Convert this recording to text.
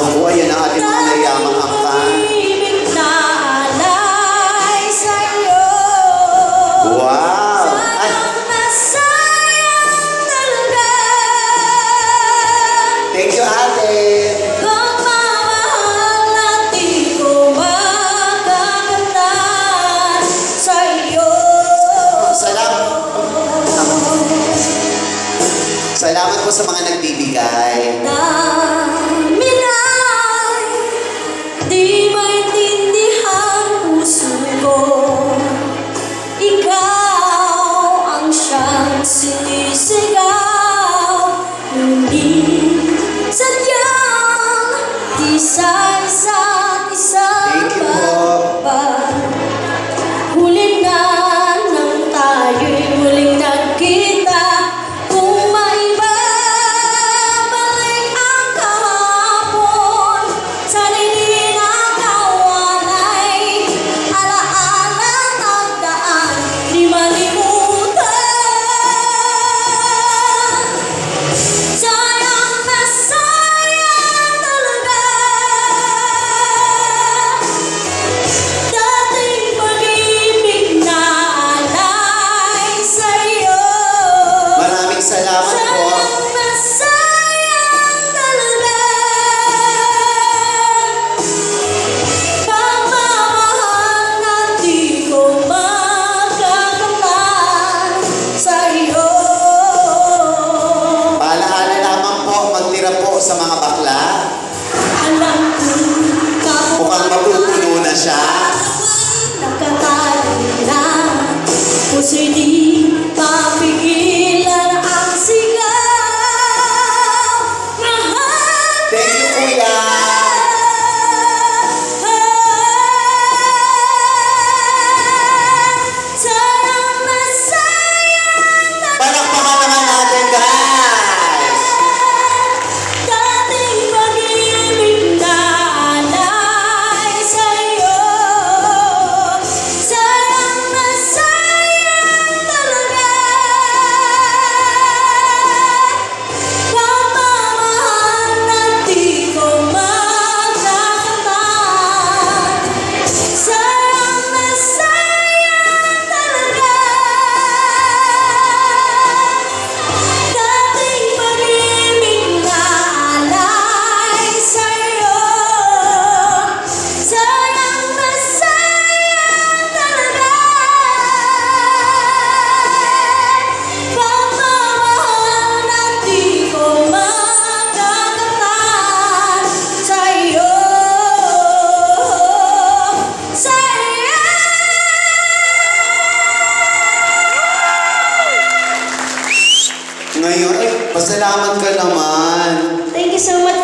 Naku, ayan ang ating mga nayamang angkan. Wow! Ay, thank you, ate. Salamat po sa mga nagbibigay. Di maintindihan puso ko. Ikaw ang siyang sinisigaw. Hindi sadyang di sa isa't isa. Thank you po. Huli na nang tayo'y muling nagkita. Kung maibabalik ang kahapon, sana'y ninakawan ay alaala ng daan, di malimutan. Sayang na sayang talaga. Dating pag-ibig na alay sa'yo. Maraming salamat po. Sayang na sayang talaga. Pagmamahal na di ko makakamtan sa'yo. Paalaala lamang po, magtira po sa mga bakla. Alam ko Mukhang mapupuno na siya. nakatali na, puso'y di papigilan ang sigaw. Mahal Thank you, kuya. sayang na sayang na Palakpakan naman natin, guys. dating pag-ibig na alay sa'yo. Sayang na sayang talaga. Pagmamahal na di ko makakamtan. Sayang na sayang talaga. Dating pag-ibig na alay sa'yo. Sayang na sayang talaga. Pagmamahal na di ko makakamtan sa'yo. Ngayon, pasalamat ka naman. Thank you so much